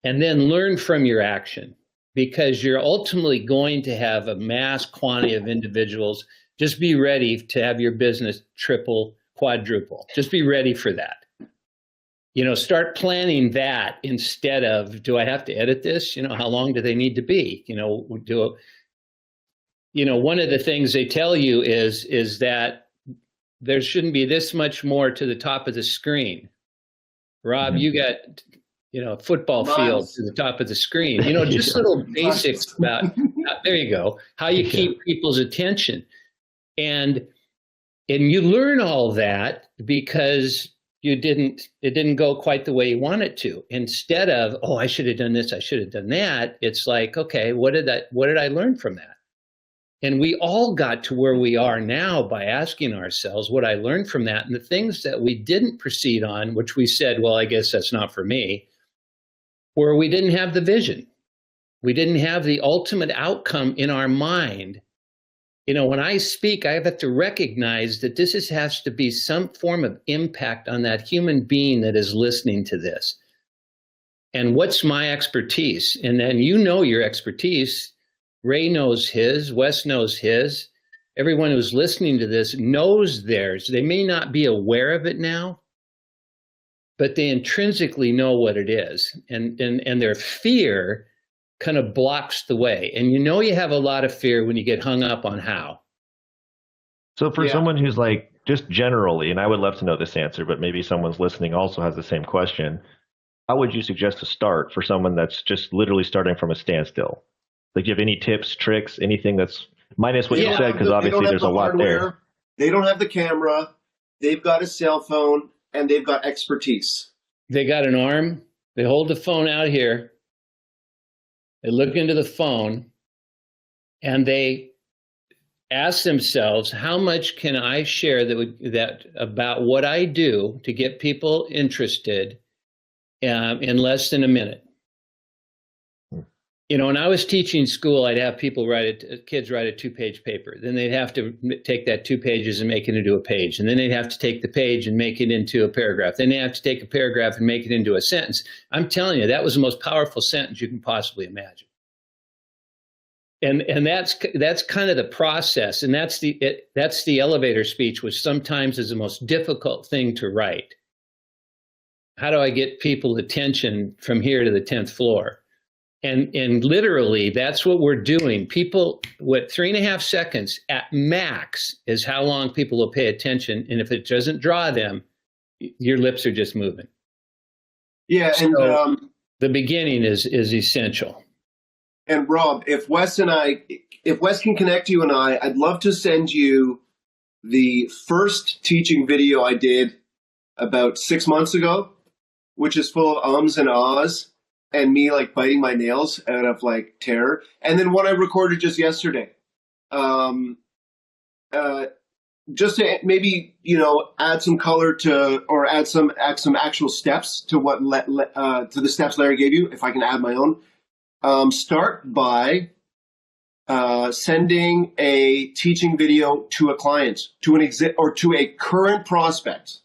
and then learn from your action, because you're ultimately going to have a mass quantity of individuals. Just be ready to have your business triple, quadruple. Just be ready for that. You know, start planning that instead of, do I have to edit this? You know, how long do they need to be? You know, one of the things they tell you is that there shouldn't be this much more to the top of the screen. Rob, you got, a football field to the top of the screen. You know, just little basics about, there you go, how you keep people's attention. And you learn all that because it didn't go quite the way you want it to. Instead of, I should have done this, I should have done that. It's like, okay, what did I learn from that? And we all got to where we are now by asking ourselves what I learned from that. And the things that we didn't proceed on, which we said, well, I guess that's not for me, where we didn't have the vision. We didn't have the ultimate outcome in our mind. when I speak, I have to recognize that has to be some form of impact on that human being that is listening to this. And what's my expertise? And then your expertise. Ray knows his, Wes knows his. Everyone who's listening to this knows theirs. They may not be aware of it now, but they intrinsically know what it is. And their fear kind of blocks the way. And you have a lot of fear when you get hung up on how. So for someone who's like, just generally, and I would love to know this answer, but maybe someone's listening also has the same question. How would you suggest to start for someone that's just literally starting from a standstill? Like, do you have any tips, tricks, anything that's minus what you said? Because obviously there's a lot there. They don't have the camera. They've got a cell phone and they've got expertise. They got an arm. They hold the phone out here. They look into the phone and they ask themselves, how much can I share that about what I do to get people interested in less than a minute? When I was teaching school, I'd have kids write a 2-page paper. Then they'd have to take that 2 pages and make it into a page. And then they'd have to take the page and make it into a paragraph. Then they have to take a paragraph and make it into a sentence. I'm telling you, that was the most powerful sentence you can possibly imagine. And that's kind of the process. And that's the elevator speech, which sometimes is the most difficult thing to write. How do I get people's attention from here to the 10th floor? And literally, that's what we're doing. People, 3.5 seconds at max is how long people will pay attention. And if it doesn't draw them, your lips are just moving. Yeah, so and the beginning is essential. And Rob, if Wes can connect you and I'd love to send you the first teaching video I did about 6 months ago, which is full of ums and ahs and me like biting my nails out of like terror. And then one I recorded just yesterday. Just to maybe, add some color to, or add some actual steps to what to the steps Larry gave you, if I can add my own. Start by sending a teaching video to a client, to a current prospect,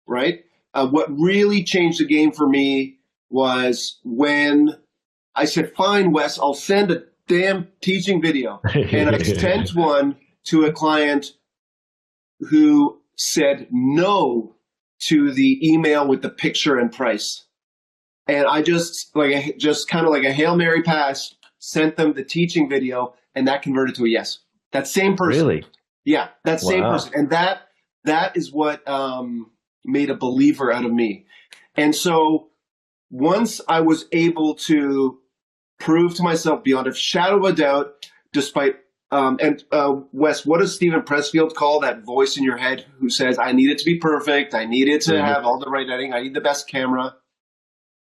right? What really changed the game for me was when I said, fine, Wes, I'll send a damn teaching video. And I sent one to a client who said no to the email with the picture and price. And I just kind of like a Hail Mary pass, sent them the teaching video, and that converted to a yes. That same person. Really? Yeah, that same person. And that is what made a believer out of me. And so once I was able to prove to myself beyond a shadow of a doubt, despite Wes, what does Stephen Pressfield call that voice in your head who says, I need it to be perfect, I need it to have all the right editing, I need the best camera?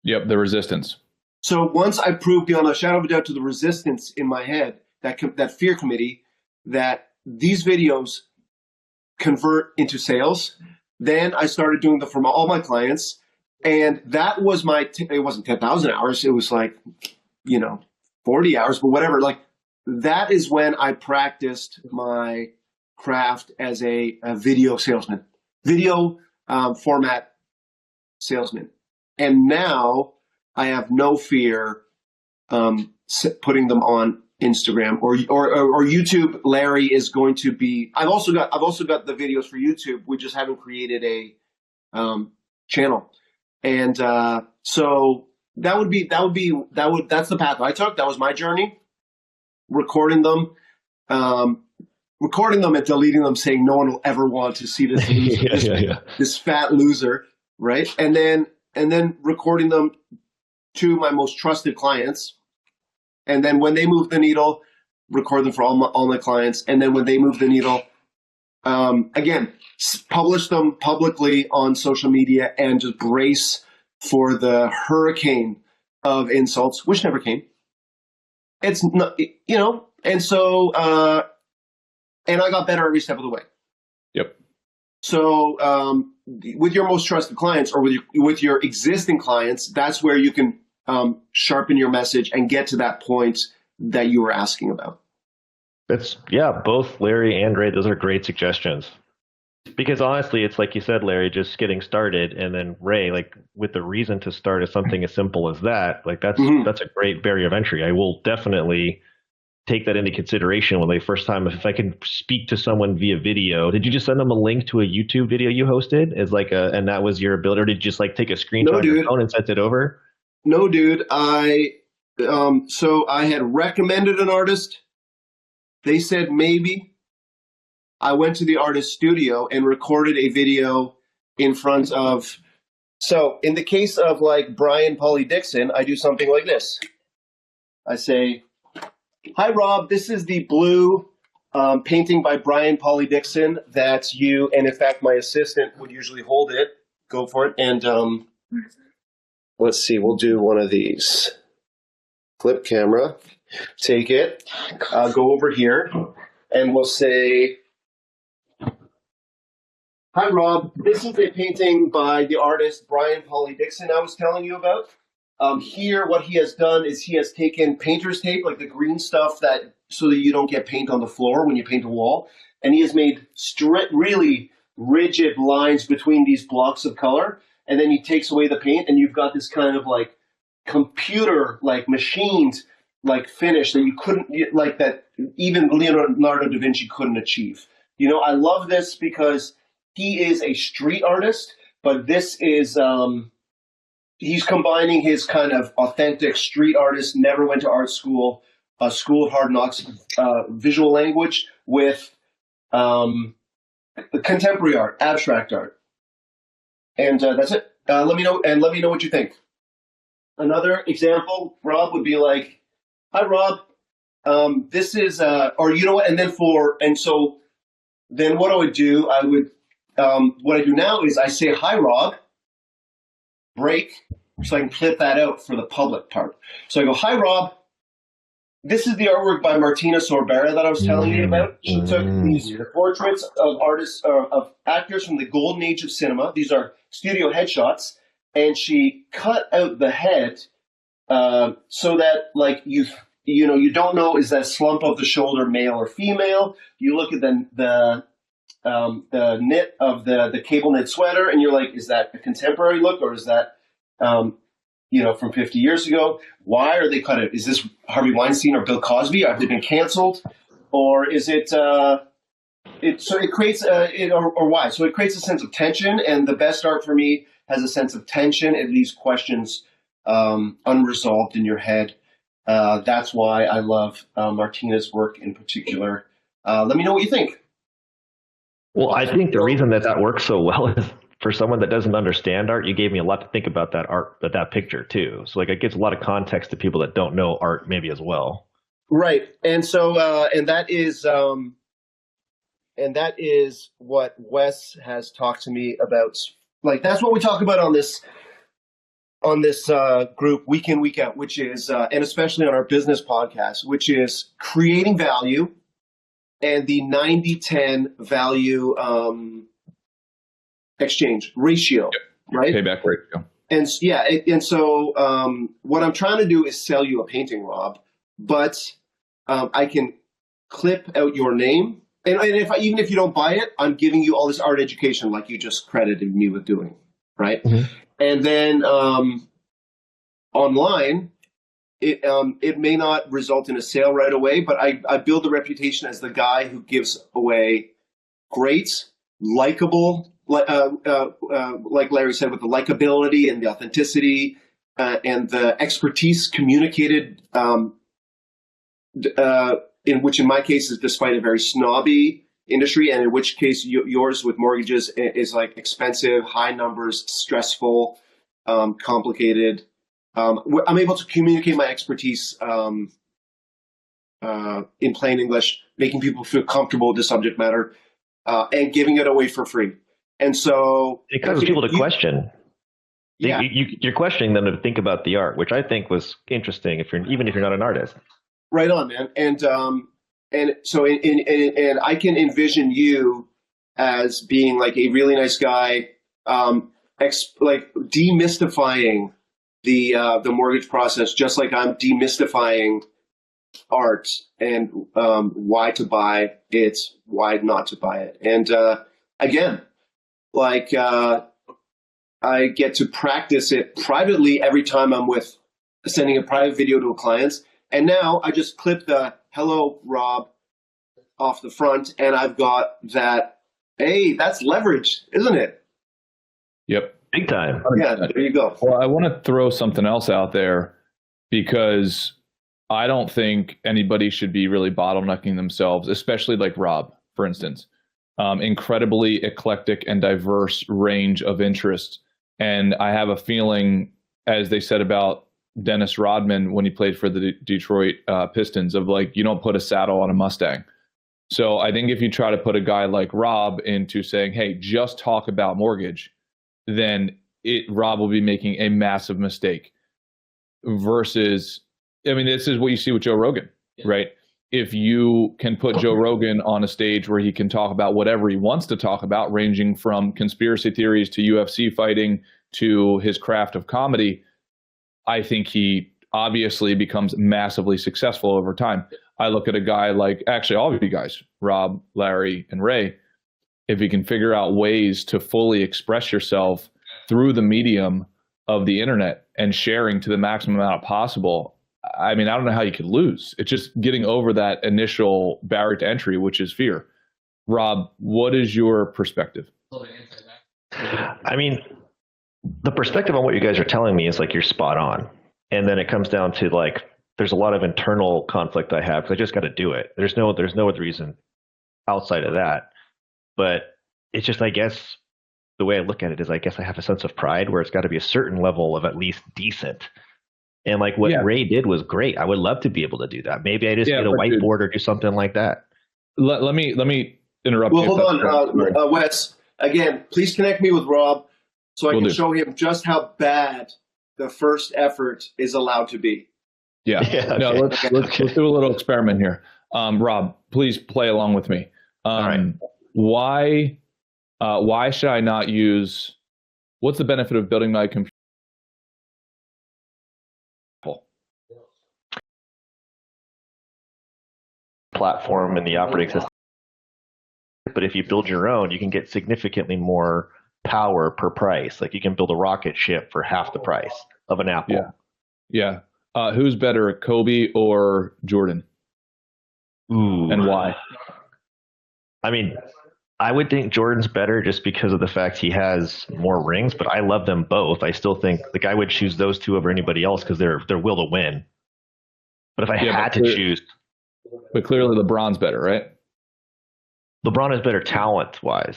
Yep, the resistance. So once I proved beyond a shadow of a doubt to the resistance in my head, that fear committee, that these videos convert into sales, then I started doing them for all my clients. And that was it wasn't 10,000 hours. It was like, 40 hours, but whatever. Like, that is when I practiced my craft as a video salesman, video format salesman. And now I have no fear putting them on Instagram or YouTube. Larry is going to be. I've also got the videos for YouTube. We just haven't created a channel, and so that's the path I took. That was my journey. Recording them and deleting them, saying no one will ever want to see this loser, this fat loser, right? And then recording them to my most trusted clients. And then when they move the needle, record them for all my clients. And then when they move the needle, again, publish them publicly on social media and just brace for the hurricane of insults, which never came. It's not, and so, and I got better every step of the way. Yep. So, with your most trusted clients or with your existing clients, that's where you can sharpen your message and get to that point that you were asking about. Both Larry and Ray, those are great suggestions. Because honestly, it's like you said, Larry, just getting started, and then Ray, like with the reason to start is something as simple as that. Like that's a great barrier of entry. I will definitely take that into consideration when they first time. If I can speak to someone via video, did you just send them a link to a YouTube video you hosted as like and that was your ability, or did you just like take a screenshot on your phone and sent it over? No, dude. So I had recommended an artist. They said maybe. I went to the artist's studio and recorded a video in front of. So in the case of like Brian Polly Dixon, I do something like this. I say, "Hi, Rob. This is the blue painting by Brian Polly Dixon that you, and in fact, my assistant would usually hold it. Go for it. And let's see. We'll do one of these. Flip camera. Take it. Go over here, and we'll say." Hi, Rob. This is a painting by the artist Brian Polly Dixon I was telling you about. Here, what he has done is he has taken painter's tape, like the green stuff, that so that you don't get paint on the floor when you paint a wall, and he has made really rigid lines between these blocks of color, and then he takes away the paint, and you've got this kind of like computer, like machined, like finish that you couldn't, like that even Leonardo da Vinci couldn't achieve. You know, I love this because he is a street artist, but this is, he's combining his kind of authentic street artist, never went to art school, school of hard knocks, visual language with contemporary art, abstract art. And that's it. Let me know what you think. Another example, Rob, would be like, "Hi, Rob. This is, or you know what? Then what I would do, what I do now is I say, "Hi, Rob," break, so I can clip that out for the public part. So I go, "Hi, Rob. This is the artwork by Martina Sorbera that I was telling you about. She took these portraits of artists, of actors from the golden age of cinema. These are studio headshots, and she cut out the head so that, like, you don't know, is that slump of the shoulder male or female? You look at the knit of the cable knit sweater, and you're like, is that a contemporary look, or is that from 50 years ago? Why are they cut out? Is this Harvey Weinstein or Bill Cosby? Have they been canceled, or is it? So it creates or why? So it creates a sense of tension, and the best art for me has a sense of tension. It leaves questions unresolved in your head. That's why I love Martina's work in particular. Let me know what you think. Well, I think the reason that works so well is for someone that doesn't understand art, you gave me a lot to think about that art, that picture too. So like it gives a lot of context to people that don't know art maybe as well. Right. And so, and that is what Wes has talked to me about. Like, that's what we talk about on this group week in, week out, which is, and especially on our business podcast, which is creating value and the 90-10 value exchange ratio, right? Payback ratio. And so what I'm trying to do is sell you a painting, Rob, but I can clip out your name. And even if you don't buy it, I'm giving you all this art education like you just credited me with doing, right? Mm-hmm. And then online, it may not result in a sale right away, but I build a reputation as the guy who gives away great, likable, like Larry said, with the likability and the authenticity and the expertise communicated, in which in my case is despite a very snobby industry, and in which case yours with mortgages is like expensive, high numbers, stressful, complicated. I'm able to communicate my expertise in plain English, making people feel comfortable with the subject matter, and giving it away for free. And so it causes people to question. Yeah. You're questioning them to think about the art, which I think was interesting. Even if you're not an artist, right on, man. And so and I can envision you as being like a really nice guy, like demystifying the mortgage process, just like I'm demystifying art and why to buy it, why not to buy it. And again, like I get to practice it privately every time I'm sending a private video to a client. And now I just clip the "Hello, Rob" off the front, and I've got that. Hey, that's leverage, isn't it? Yep. Big time. Yeah, there you go. Well, I want to throw something else out there because I don't think anybody should be really bottlenecking themselves, especially like Rob, for instance. Incredibly eclectic and diverse range of interests. And I have a feeling, as they said about Dennis Rodman when he played for the Detroit Pistons, of like, you don't put a saddle on a Mustang. So I think if you try to put a guy like Rob into saying, hey, just talk about mortgage, then Rob will be making a massive mistake. Versus, I mean, this is what you see with Joe Rogan, right? If you can put Joe Rogan on a stage where he can talk about whatever he wants to talk about, ranging from conspiracy theories to UFC fighting to his craft of comedy, I think he obviously becomes massively successful over time. I look at a guy like, actually all of you guys, Rob, Larry, and Ray, if you can figure out ways to fully express yourself through the medium of the internet and sharing to the maximum amount possible, I mean, I don't know how you could lose. It's just getting over that initial barrier to entry, which is fear. Rob, what is your perspective? I mean, the perspective on what you guys are telling me is like you're spot on. And then it comes down to like, there's a lot of internal conflict I have because I just got to do it. There's no other reason outside of that. But it's just, I guess, the way I look at it is I guess I have a sense of pride where it's got to be a certain level of at least decent. And like what Ray did was great. I would love to be able to do that. Maybe I just get a whiteboard or do something like that. Let me interrupt you. Well, hold on, Wes. Again, please connect me with Rob so I can show him just how bad the first effort is allowed to be. Yeah. Okay. No, let's do a little experiment here. Rob, please play along with me. All right. Why should I not use? What's the benefit of building my computer? Platform and the operating system. But if you build your own, you can get significantly more power per price. Like you can build a rocket ship for half the price of an Apple. Yeah. Who's better, Kobe or Jordan? Ooh. And why? I mean, I would think Jordan's better just because of the fact he has more rings, but I love them both. I still think like I would choose those two over anybody else because they're will to win. But if I had to choose. But clearly LeBron's better, right? LeBron is better talent-wise,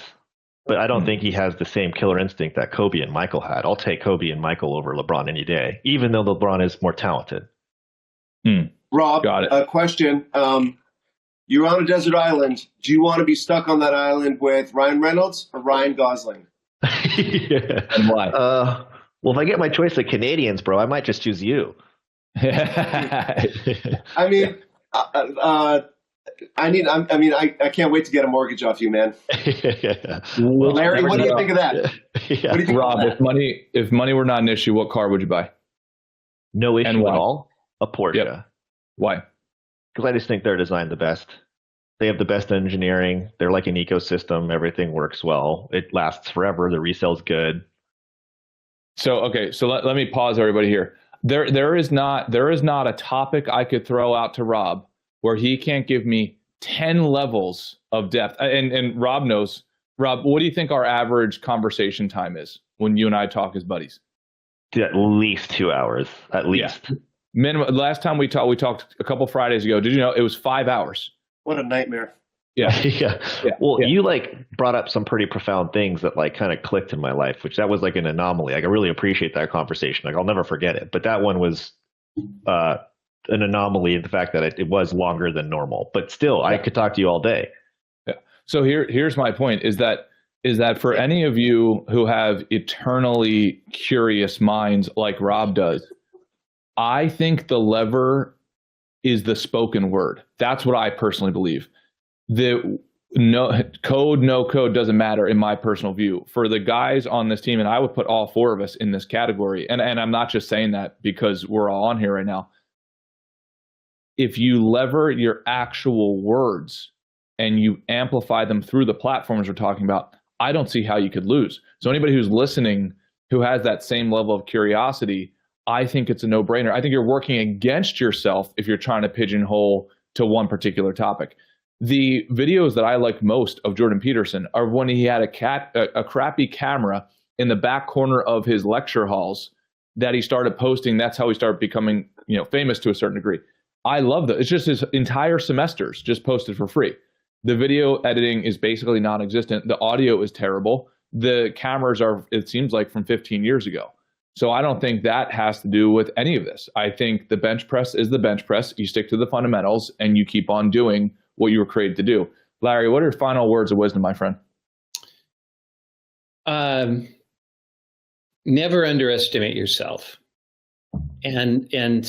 but I don't think he has the same killer instinct that Kobe and Michael had. I'll take Kobe and Michael over LeBron any day, even though LeBron is more talented. Rob, got it. A question. You're on a desert island. Do you want to be stuck on that island with Ryan Reynolds or Ryan Gosling? And why? Well, if I get my choice of Canadians, bro, I might just choose you. I mean, I can't wait to get a mortgage off you, man. Larry, what do you think of that? What do you think Rob, if money were not an issue, what car would you buy? No issue at all. A Porsche. Yep. Why? Because I just think they're designed the best. They have the best engineering. They're like an ecosystem. Everything works well. It lasts forever. The resale's good. So let me pause everybody here. There is not a topic I could throw out to Rob where he can't give me 10 levels of depth. And Rob knows. Rob, what do you think our average conversation time is when you and I talk as buddies? At least 2 hours. At least. Yeah. Minimum. Last time we talked a couple Fridays ago. Did you know it was 5 hours? What a nightmare. Yeah. You like brought up some pretty profound things that like kind of clicked in my life, which that was like an anomaly. Like I really appreciate that conversation. Like I'll never forget it. But that one was an anomaly in the fact that it was longer than normal. But still, I could talk to you all day. Yeah. So here's my point: is that for any of you who have eternally curious minds like Rob does, I think the lever is the spoken word. That's what I personally believe. The no code doesn't matter in my personal view. For the guys on this team, and I would put all four of us in this category, and I'm not just saying that because we're all on here right now. if you lever your actual words and you amplify them through the platforms we're talking about, I don't see how you could lose. So anybody who's listening who has that same level of curiosity, I think it's a no-brainer. I think you're working against yourself if you're trying to pigeonhole to one particular topic. The videos that I like most of Jordan Peterson are when he had a crappy camera in the back corner of his lecture halls that he started posting. That's how he started becoming, famous to a certain degree. I love that. It's just his entire semesters just posted for free. The video editing is basically non-existent. The audio is terrible. The cameras are, it seems like, from 15 years ago. So I don't think that has to do with any of this. I think the bench press is the bench press. You stick to the fundamentals and you keep on doing what you were created to do. Larry, what are your final words of wisdom, my friend? Never underestimate yourself, and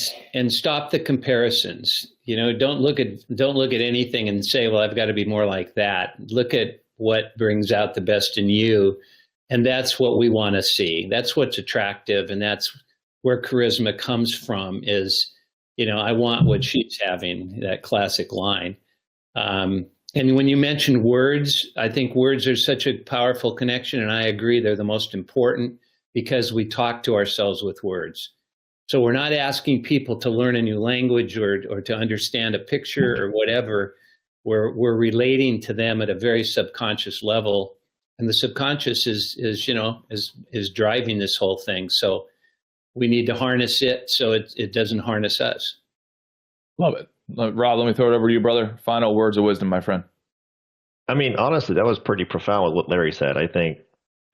stop the comparisons. Don't look at anything and say, well, I've got to be more like that. Look at what brings out the best in you. And that's what we want to see. That's what's attractive. And that's where charisma comes from is, I want what she's having, that classic line. And when you mention words, I think words are such a powerful connection. And I agree, they're the most important because we talk to ourselves with words. So we're not asking people to learn a new language or to understand a picture or whatever. We're relating to them at a very subconscious level. And the subconscious is driving this whole thing. So we need to harness it so it doesn't harness us. Love it. Rob, let me throw it over to you, brother. Final words of wisdom, my friend. I mean, honestly, that was pretty profound with what Larry said. I think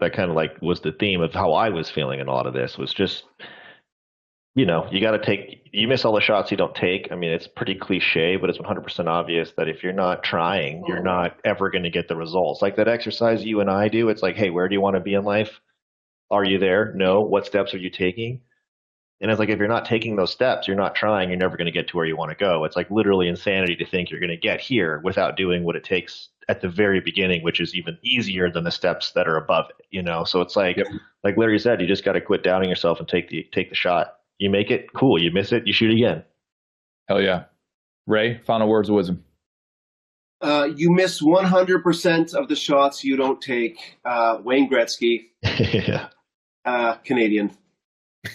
that kind of was the theme of how I was feeling in a lot of this was just, you got to you miss all the shots you don't take. I mean, it's pretty cliche, but it's 100% obvious that if you're not trying, you're not ever going to get the results. Like that exercise you and I do, it's like, hey, where do you want to be in life? Are you there? No. What steps are you taking? And it's like, if you're not taking those steps, you're not trying, you're never going to get to where you want to go. It's like literally insanity to think you're going to get here without doing what it takes at the very beginning, which is even easier than the steps that are above it, So it's like, like Larry said, you just got to quit doubting yourself and take the shot. You make it, cool. You miss it, you shoot again. Hell yeah. Ray, final words of wisdom. You miss 100% of the shots you don't take. Wayne Gretzky, Canadian.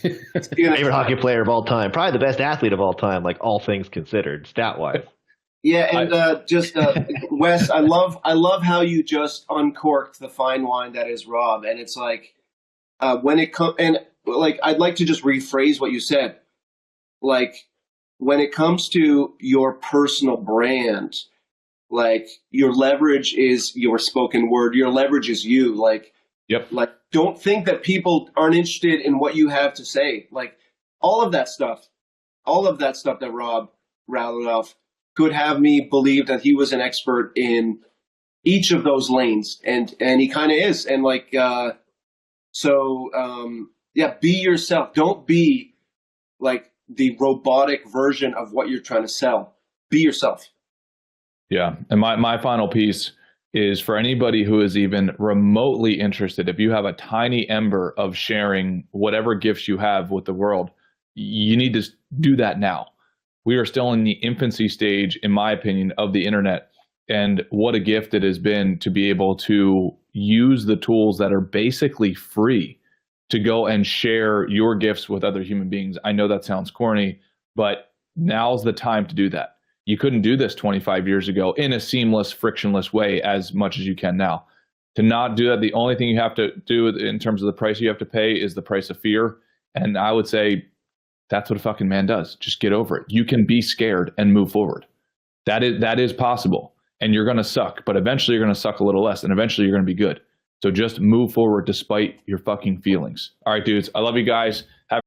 Favorite hockey player of all time. Probably the best athlete of all time, like all things considered, stat-wise. Yeah, and Wes, I love how you just uncorked the fine wine that is Rob. And it's like, when it comes, and like, I'd like to just rephrase what you said. Like, when it comes to your personal brand, like, your leverage is your spoken word. Your leverage is you. Like, like, don't think that people aren't interested in what you have to say. Like, all of that stuff that Rob rattled off could have me believe that he was an expert in each of those lanes. And he kind of is. And like, be yourself. Don't be like the robotic version of what you're trying to sell. Be yourself. Yeah. And my final piece is for anybody who is even remotely interested, if you have a tiny ember of sharing whatever gifts you have with the world, you need to do that now. We are still in the infancy stage, in my opinion, of the internet. And what a gift it has been to be able to use the tools that are basically free to go and share your gifts with other human beings. I know that sounds corny, but now's the time to do that. You couldn't do this 25 years ago in a seamless, frictionless way as much as you can now. To not do that, the only thing you have to do in terms of the price you have to pay is the price of fear. And I would say that's what a fucking man does. Just get over it. You can be scared and move forward. That is possible. And you're going to suck, but eventually you're going to suck a little less, and eventually you're going to be good. So just move forward despite your fucking feelings. All right, dudes. I love you guys. Have